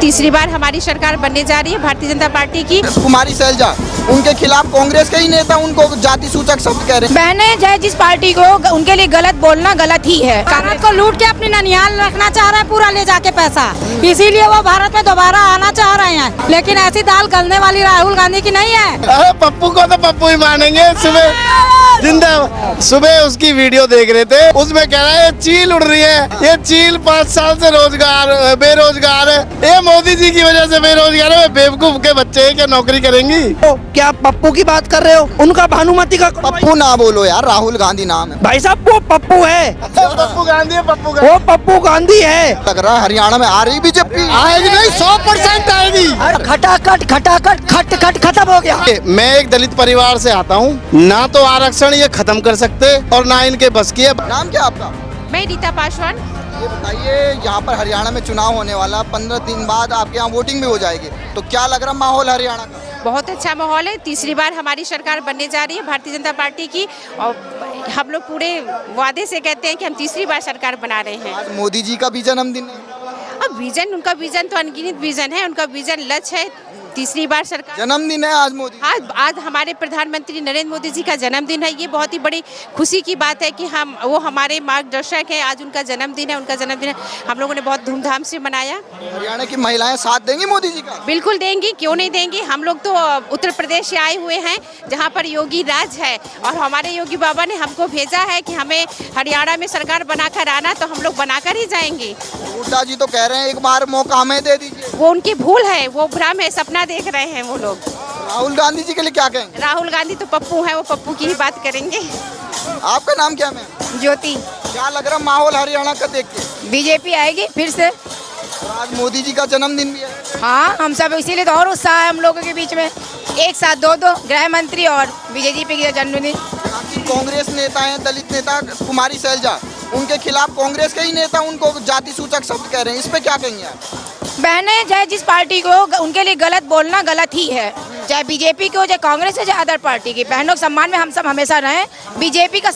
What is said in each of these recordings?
तीसरी बार हमारी सरकार बनने जा रही है भारतीय जनता पार्टी की। कुमारी सैलजा, उनके खिलाफ कांग्रेस के ही नेता उनको जाति सूचक शब्द कह रहे हैं। बहने चाहे जिस पार्टी को, उनके लिए गलत बोलना गलत ही है। भारत को लूट के अपनी ननिहाल रखना चाह रहा है, पूरा ले जाके पैसा, इसीलिए वो भारत में दोबारा आना चाह रहे हैं। लेकिन ऐसी दाल गलने वाली राहुल गांधी की नहीं है। पप्पू को तो पप्पू ही मानेंगे। सुबह उसकी वीडियो देख रहे थे, उसमें कह रहा है चील उड़ रही है, ये चील 5 साल से बेरोजगार है, ये मोदी जी की वजह से बेरोजगार है। बेवकूफ के बच्चे क्या नौकरी करेंगी? क्या पप्पू की बात कर रहे हो? उनका भानुमति का पप्पू ना बोलो यार, राहुल गांधी नाम है। भाई साहब वो पप्पू है, पप्पू गांधी है, वो पप्पू गांधी है। लग रहा है हरियाणा में आ रही बीजेपी। आएगी नहीं, 100% आएगी। खटाखट खटाखट खट खट खत्म हो गया। मैं एक दलित परिवार से आता हूँ, ना तो आरक्षण ये खत्म कर सकते और ना इनके बस की है। नाम क्या आपका? मैं रीता पासवान। ये बताइए, यहाँ पर हरियाणा में चुनाव होने वाला, 15 दिन बाद आपके यहाँ वोटिंग भी हो जाएगी, तो क्या लग रहा माहौल हरियाणा का? बहुत अच्छा माहौल है। तीसरी बार हमारी सरकार बनने जा रही है भारतीय जनता पार्टी की, और हम लोग पूरे वादे से कहते हैं कि हम तीसरी बार सरकार बना रहे हैं। आज मोदी जी का भी जन्मदिन है। अब विजन, उनका विजन तो अनगिनत विजन है, उनका विजन लक्ष्य है तीसरी बार सरकार। जन्मदिन है आज मोदी। आज हमारे प्रधानमंत्री नरेंद्र मोदी जी का जन्मदिन है। ये बहुत ही बड़ी खुशी की बात है कि वो हमारे मार्गदर्शक हैं। आज उनका जन्मदिन है, उनका जन्मदिन हम लोगों ने बहुत धूमधाम से मनाया। हरियाणा की महिलाएं साथ देंगी मोदी जी का? बिल्कुल देंगी, क्यों नहीं देंगी। हम लोग तो उत्तर प्रदेश से आए हुए हैं, जहाँ पर योगी राज है, और हमारे योगी बाबा ने हमको भेजा है कि हमें हरियाणा में सरकार बनाकर आना, तो हम लोग बनाकर ही जाएंगे। हुड्डा जी तो कह रहे हैं एक बार मौका हमें दे दीजिए। वो उनकी भूल है, वो भ्रम है, सपना देख रहे हैं वो लोग। राहुल गांधी जी के लिए क्या कहेंगे? राहुल गांधी तो पप्पू है, वो पप्पू की ही बात करेंगे। आपका नाम क्या मैम? ज्योति। क्या लग रहा माहौल हरियाणा का देख के? बीजेपी आएगी फिर से। और आज मोदी जी का जन्मदिन भी है। हाँ, हम सब इसीलिए तो और उत्साह है हम लोगों के बीच में। एक साथ दो गृह मंत्री और बीजेपी की जन्मदिन। बाकी कांग्रेस नेता हैं, दलित नेता कुमारी सैलजा, उनके खिलाफ कांग्रेस के ही नेता उनको जाति सूचक शब्द कह रहे हैं, इस पे क्या कहेंगे आप? बहने चाहे जिस पार्टी को, उनके लिए गलत बोलना गलत ही है। चाहे बीजेपी की हो, चाहे कांग्रेस है, चाहे अदर पार्टी की। बहनों के सम्मान में हम सब हमेशा रहें। बीजेपी का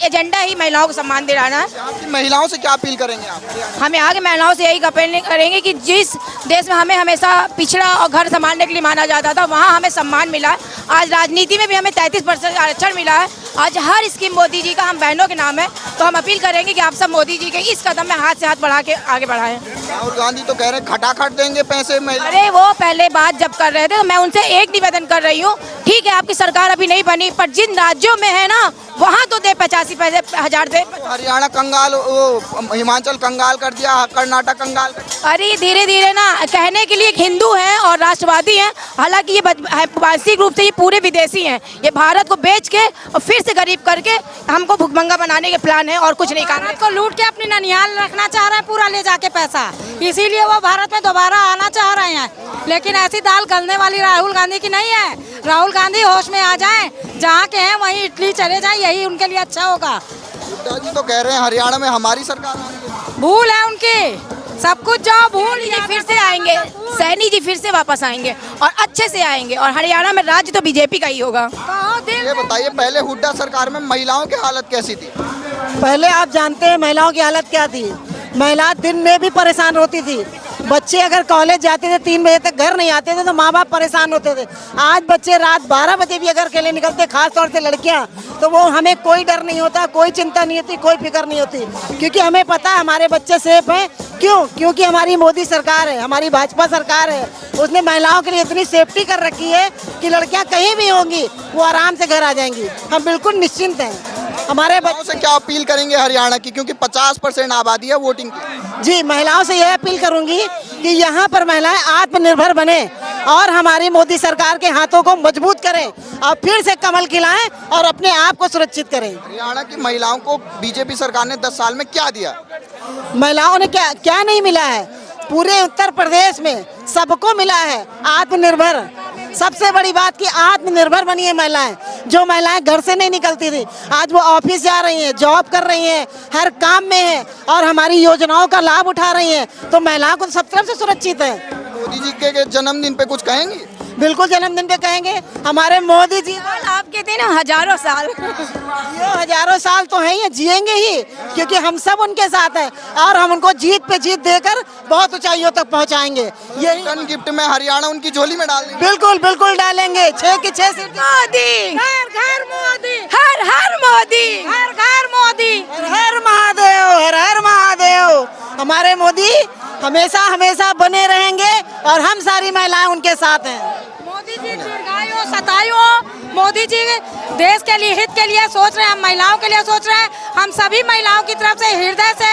एजेंडा ही महिलाओं को सम्मान दिलाना है। आपकी महिलाओं से क्या अपील करेंगे आप? हमें आगे महिलाओं से यही अपील करेंगे कि जिस देश में हमें हमेशा पिछड़ा और घर संभालने के लिए माना जाता था, वहाँ हमें सम्मान मिला। आज राजनीति में भी हमें 33% आरक्षण मिला है। आज हर स्कीम मोदी जी का हम बहनों के नाम है, तो हम अपील करेंगे कि आप सब मोदी जी के इस कदम में हाथ से हाथ बढ़ा के आगे बढ़ाएं। राहुल गांधी तो कह रहे हैं खटाखट देंगे पैसे में। अरे वो पहले बात जब कर रहे थे, तो मैं उनसे एक निवेदन कर रही हूँ, ठीक है आपकी सरकार अभी नहीं बनी, पर जिन राज्यों में है ना, वहाँ तो दे 85 पैसे 1000 दे। हरियाणा कंगाल, हिमाचल कंगाल कर दिया, कर्नाटक कंगाल कर दिया। अरे धीरे धीरे ना, कहने के लिए हिंदू हैं और राष्ट्रवादी हैं, हालांकि ये वास्तविक रूप से ये पूरे विदेशी हैं। ये भारत को बेच के और फिर से गरीब करके हमको भुखमंगा बनाने के प्लान है, और कुछ नहीं। भारत को लूट के अपनी ननिहाल रखना चाह रहा है, पूरा ले जाके पैसा, इसीलिए वो भारत में दोबारा आना चाह रहे हैं। लेकिन ऐसी दाल गलने वाली राहुल गांधी की नहीं है। राहुल गांधी होश में आ जाएं, जहाँ के हैं वहीं इटली चले जाएं, यही उनके लिए अच्छा होगा। हुड्डा जी तो कह रहे हैं हरियाणा में हमारी सरकार आ रही है। भूल है उनकी, सब कुछ जाओ भूल। जी फिर से आएंगे, सैनी जी फिर से वापस आएंगे और अच्छे से आएंगे, और हरियाणा में राज्य तो बीजेपी का ही होगा। ये बताइए, पहले हुड्डा सरकार में महिलाओं की हालत कैसी थी? पहले आप जानते हैं महिलाओं की हालत क्या थी? महिला दिन में भी परेशान होती थी। बच्चे अगर कॉलेज जाते थे 3 बजे तक घर नहीं आते थे, तो माँ बाप परेशान होते थे। आज बच्चे रात 12 बजे भी अगर अकेले निकलते, खास तौर से लड़कियाँ, तो वो हमें कोई डर नहीं होता, कोई चिंता नहीं होती, कोई फिक्र नहीं होती, क्योंकि हमें पता है हमारे बच्चे सेफ हैं। क्यों? क्योंकि हमारी मोदी सरकार है, हमारी भाजपा सरकार है। उसने महिलाओं के लिए इतनी सेफ्टी कर रखी है कि लड़कियाँ कहीं भी होंगी वो आराम से घर आ जाएंगी। हम बिल्कुल निश्चिंत हैं। हमारे महिलाओं से क्या अपील करेंगे हरियाणा की, क्योंकि 50% आबादी है वोटिंग की? जी, महिलाओं से यह अपील करूंगी कि यहाँ पर महिलाएं आत्मनिर्भर बने और हमारी मोदी सरकार के हाथों को मजबूत करें और फिर से कमल खिलाएं और अपने आप को सुरक्षित करें। हरियाणा की महिलाओं को बीजेपी सरकार ने 10 साल में क्या दिया? महिलाओं ने क्या क्या नहीं मिला है? पूरे उत्तर प्रदेश में सबको मिला है आत्मनिर्भर। सबसे बड़ी बात कि आत्मनिर्भर बनी है महिलाएं। जो महिलाएं घर से नहीं निकलती थी, आज वो ऑफिस जा रही हैं, जॉब कर रही हैं, हर काम में है और हमारी योजनाओं का लाभ उठा रही हैं। तो महिलाओं को सब तरफ से सुरक्षित है। मोदी जी के जन्मदिन पे कुछ कहेंगी? बिल्कुल जन्मदिन पे कहेंगे हमारे मोदी जी आपके दिन हजारों साल ये हजारों साल तो हैं ही, जिएंगे ही, क्योंकि हम सब उनके साथ हैं और हम उनको जीत पे जीत देकर बहुत ऊंचाइयों तक पहुंचाएंगे। यही रिटर्न गिफ्ट में हरियाणा उनकी झोली में डाल देंगे। बिल्कुल बिल्कुल डालेंगे, 6 की 6 सीट। मोदी घर घर मोदी, हर हर मोदी घर घर मोदी, हर हर महादेव, हर हर महादेव। हमारे मोदी हमेशा हमेशा बने रहेंगे और हम सारी महिलाएं उनके साथ हैं। मोदी जी दीर्घायु सतायु हो। मोदी जी देश के लिए हित के लिए सोच रहे हैं, हम महिलाओं के लिए सोच रहे हैं। हम सभी महिलाओं की तरफ से हृदय से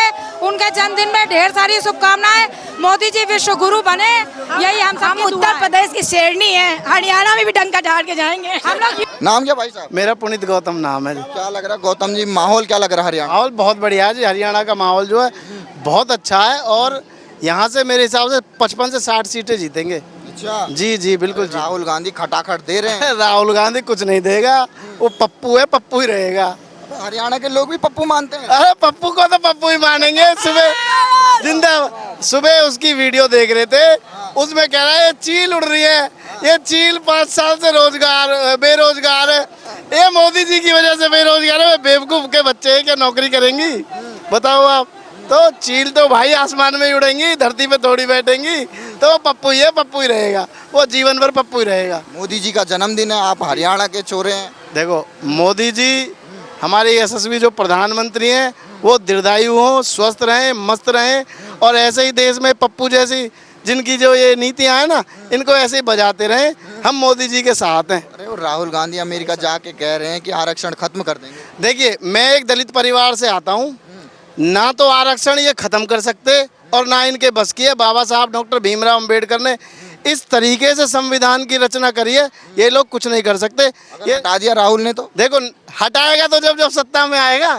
उनके जन्मदिन में ढेर सारी शुभकामनाएं। मोदी जी विश्व गुरु बने, यही हम उत्तर प्रदेश की शेरनी है, हरियाणा में भी डंका झाड़ के जाएंगे हम लोग। नाम क्या भाई साहब? मेरा पुनीत गौतम नाम है जी। क्या लग रहा है गौतम जी, माहौल क्या लग रहा है हरियाणा? माहौल बहुत बढ़िया है जी। हरियाणा का माहौल जो है बहुत अच्छा है और यहाँ से मेरे हिसाब से 55 से 60 सीटें जीतेंगे। अच्छा जी जी बिल्कुल जी। राहुल गांधी खटाखट दे रहे हैं। राहुल गांधी कुछ नहीं देगा, वो पप्पू है, पप्पू ही रहेगा। हरियाणा के लोग भी पप्पू मानते हैं। अरे पप्पू को तो पप्पू ही मानेंगे। सुबह उसकी वीडियो देख रहे थे, उसमें कह रहा है ये चील उड़ रही है, ये चील 5 साल से बेरोजगार है, ये मोदी जी की वजह से बेरोजगार है। बेवकूफ के बच्चे हैं, क्या नौकरी करेंगी बताओ आप? तो चील तो भाई आसमान में ही उड़ेंगी, धरती पे थोड़ी बैठेंगी। तो पप्पू ही रहेगा, वो जीवन भर पप्पू ही रहेगा। मोदी जी का जन्मदिन है, आप हरियाणा के चोरे हैं। देखो मोदी जी हमारे यशस्वी जो प्रधानमंत्री हैं वो दीर्घायु हों, स्वस्थ रहें, मस्त रहें और ऐसे ही देश में पप्पू जैसी जिनकी जो ये नीतियां हैं ना, इनको ऐसे ही बजाते रहें। हम मोदी जी के साथ हैं। अरे वो राहुल गांधी अमेरिका जाके कह रहे हैं कि आरक्षण खत्म कर देंगे। देखिए मैं एक दलित परिवार से आता हूँ, ना तो आरक्षण ये खत्म कर सकते और ना इनके बस की है। बाबा साहब डॉक्टर भीमराव अंबेडकर ने इस तरीके से संविधान की रचना करी है, ये लोग कुछ नहीं कर सकते। ये हटा दिया राहुल ने तो। देखो हटाएगा तो जब सत्ता में आएगा।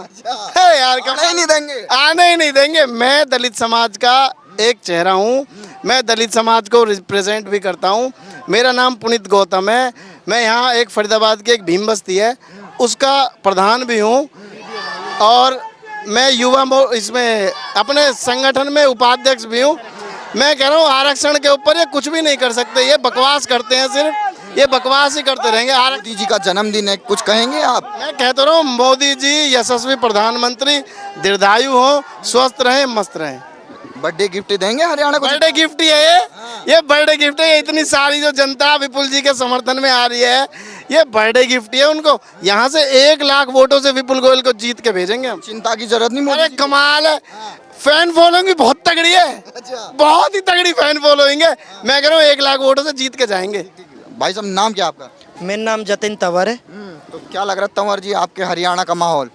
है यार, आने ही नहीं देंगे। आने ही नहीं देंगे। मैं दलित समाज का एक चेहरा हूँ, मैं दलित समाज को रिप्रेजेंट भी करता हूँ। मेरा नाम पुनीत गौतम है। मैं यहाँ एक फरीदाबाद की एक भीम बस्ती है उसका प्रधान भी हूँ और मैं इसमें अपने संगठन में उपाध्यक्ष भी हूँ। मैं कह रहा हूँ आरक्षण के ऊपर ये कुछ भी नहीं कर सकते, ये बकवास करते हैं, सिर्फ ये बकवास ही करते रहेंगे। मोदी जी का जन्मदिन है, कुछ कहेंगे आप? मैं कहता रहा हूँ मोदी जी यशस्वी प्रधानमंत्री, दीर्घायु हो, स्वस्थ रहें, मस्त रहें। बर्थडे गिफ्ट देंगे हरियाणा को? बर्थडे गिफ्ट ही है ये बर्थडे गिफ्ट है। इतनी सारी जो जनता विपुल जी के समर्थन में आ रही है, ये बर्थडे गिफ्ट है उनको। यहाँ से 1 लाख वोटों से विपुल गोयल को जीत के भेजेंगे हम। चिंता की जरूरत नहीं। अरे कमाल है, फैन फॉलोइंग भी बहुत तगड़ी है। अच्छा। बहुत ही तगड़ी फैन फॉलोइंग है। मैं कह रहा हूँ 1 लाख वोटों से जीत के जाएंगे। भाई साहब नाम क्या आपका? मेरा नाम जतिन तंवर है। तो क्या लग रहा है तंवर जी, आपके हरियाणा का माहौल?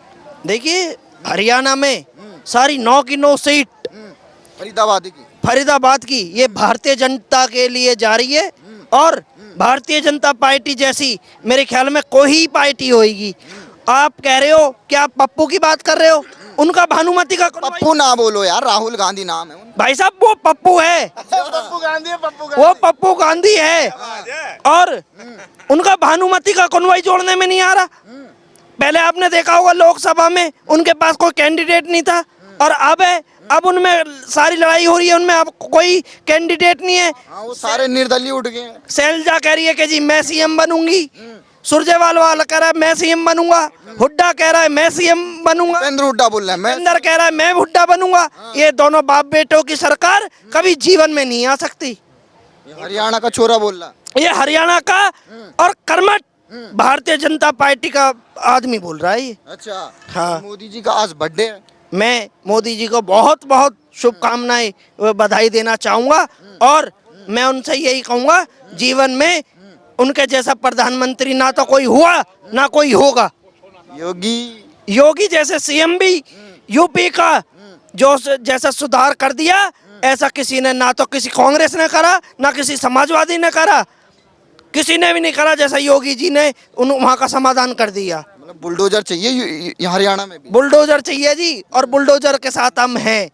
देखिए हरियाणा में सारी 9 की 9 सीट फरीदाबाद की ये भारतीय जनता के लिए जा रही है और भारतीय जनता पार्टी जैसी मेरे ख्याल में कोई पार्टी होगी। आप कह रहे हो क्या आप पप्पू की बात कर रहे हो? उनका भानुमति का पप्पू ना बोलो यार, राहुल गांधी नाम है उनका। भाई साहब वो पप्पू है, पप्पू गांधी है, वो पप्पू गांधी है और उनका भानुमति का कन्वॉय जोड़ने में नहीं आ रहा। पहले आपने देखा होगा लोकसभा में उनके पास कोई कैंडिडेट नहीं था और अब उनमें सारी लड़ाई हो रही है, उनमें अब कोई कैंडिडेट नहीं है। वो सारे निर्दलीय उठ गए। शैलजा कह रही है कि जी मैं सीएम बनूंगी, सुरजेवाला वाला कह रहा है मैं सीएम बनूंगा, हुड्डा कह रहा है मैं सीएम बनूंगा, भूपेंद्र हुड्डा बोल रहा है मैं, अंदर कह रहा है मैं हुड्डा बनूंगा। ये दोनों बाप बेटों की सरकार कभी जीवन में नहीं आ सकती। हरियाणा का छोरा बोल रहा, ये हरियाणा का और कर्मठ भारतीय जनता पार्टी का आदमी बोल रहा है ये। अच्छा हाँ। मोदी जी का आज बर्थडे है। मैं मोदी जी को बहुत बहुत शुभकामनाएं बधाई देना चाहूँगा और मैं उनसे यही कहूँगा जीवन में उनके जैसा प्रधानमंत्री ना तो कोई हुआ ना कोई होगा। योगी जैसे सीएम भी यूपी का जो जैसा सुधार कर दिया ऐसा किसी ने ना तो किसी कांग्रेस ने करा ना किसी समाजवादी ने करा, किसी ने भी नहीं करा जैसा योगी जी ने वहाँ का समाधान कर दिया। मतलब बुलडोजर चाहिए हरियाणा में भी। बुलडोजर चाहिए जी और बुलडोजर के साथ हम हैं।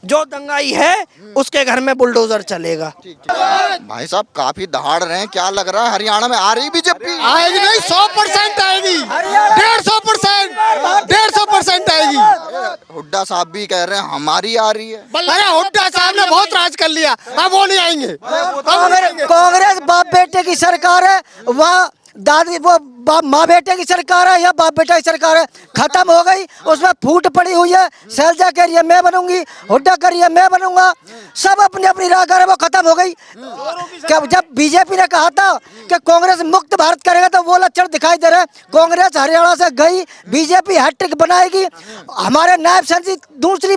जो दंगाई है उसके घर में बुलडोजर चलेगा। भाई साहब काफी दहाड़ रहे हैं, क्या लग रहा है हरियाणा में आ रही बीजेपी? आएगी नहीं, 100% आएगी, 150% आएगी। हुड्डा साहब भी कह रहे हैं हमारी आ रही है। अरे हुड्डा साहब ने बहुत राज कर लिया, अब वो नहीं आएंगे। कांग्रेस बाप बेटे की सरकार है, वह दादी वो माँ बेटे की सरकार है या बाप बेटा की सरकार है, खत्म हो गई। उसमें फूट पड़ी हुई है। शैलजा कह रही है मैं बनूंगी, हुड्डा कह रही है मैं बनूंगा, सब अपनी अपनी राह कर, वो खत्म हो गई। क्या जब बीजेपी ने कहा था कि कांग्रेस मुक्त भारत करेगा तो वो लक्षण दिखाई दे रहे हैं। कांग्रेस हरियाणा से गई, बीजेपी हैट्रिक बनाएगी। हमारे नायब सैनी दूसरी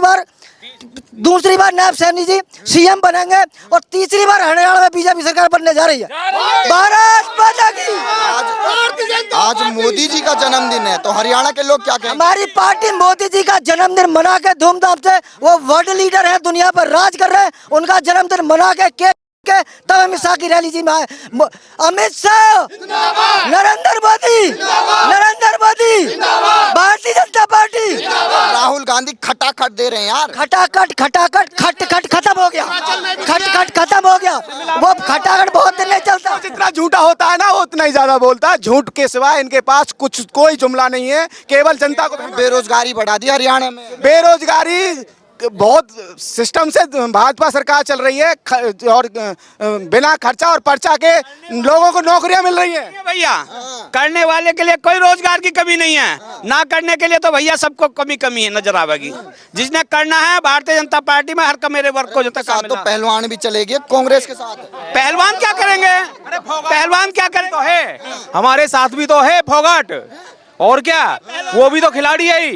बार नायब सैनी जी सीएम बनेंगे और तीसरी बार हरियाणा में बीजेपी सरकार बनने जा रही है। भारत माता की। आज मोदी जी का जन्मदिन है तो हरियाणा के लोग क्या कहेंगे? हमारी पार्टी मोदी जी का जन्मदिन मना के धूमधाम से, वो वर्ल्ड लीडर है, दुनिया पर राज कर रहे हैं, उनका जन्मदिन मना के केक के तब अमित शाह की रैली जी में आए। अमित शाह, नरेंद्र मोदी, भारतीय जनता पार्टी। राहुल गांधी खटाखट दे रहे हैं यार। खटाखट खत्म हो गया, खट खत्म हो गया। वो खटाखट बहुत दिन नहीं चलता। जितना झूठा होता है ना वो उतना ही ज्यादा बोलता है। झूठ के सिवा इनके पास कोई जुमला नहीं है, केवल जनता को। बेरोजगारी बढ़ा दी हरियाणा में। बेरोजगारी बहुत सिस्टम से भाजपा सरकार चल रही है और बिना खर्चा और पर्चा के लोगों को नौकरियां मिल रही हैं। भैया करने वाले के लिए कोई रोजगार की कमी नहीं है, ना करने के लिए तो भैया सबको कमी है नजर आवेगी। जिसने करना है भारतीय जनता पार्टी में हर मेरे वर्ग को जो तक तो पहलवान भी चलेगी कांग्रेस के साथ। पहलवान क्या करेंगे? पहलवान क्या करें तो है, हमारे साथ भी तो है फोगाट, और क्या वो भी तो खिलाड़ी है।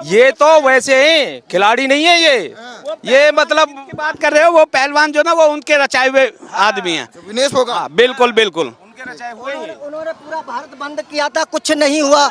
ये तो वैसे ही खिलाड़ी नहीं है, ये मतलब बात कर रहे हो वो पहलवान जो ना वो उनके रचाए हुए आदमी हैं। विनेश फोगाट बिल्कुल बिल्कुल उन्होंने पूरा भारत बंद किया था, कुछ नहीं हुआ।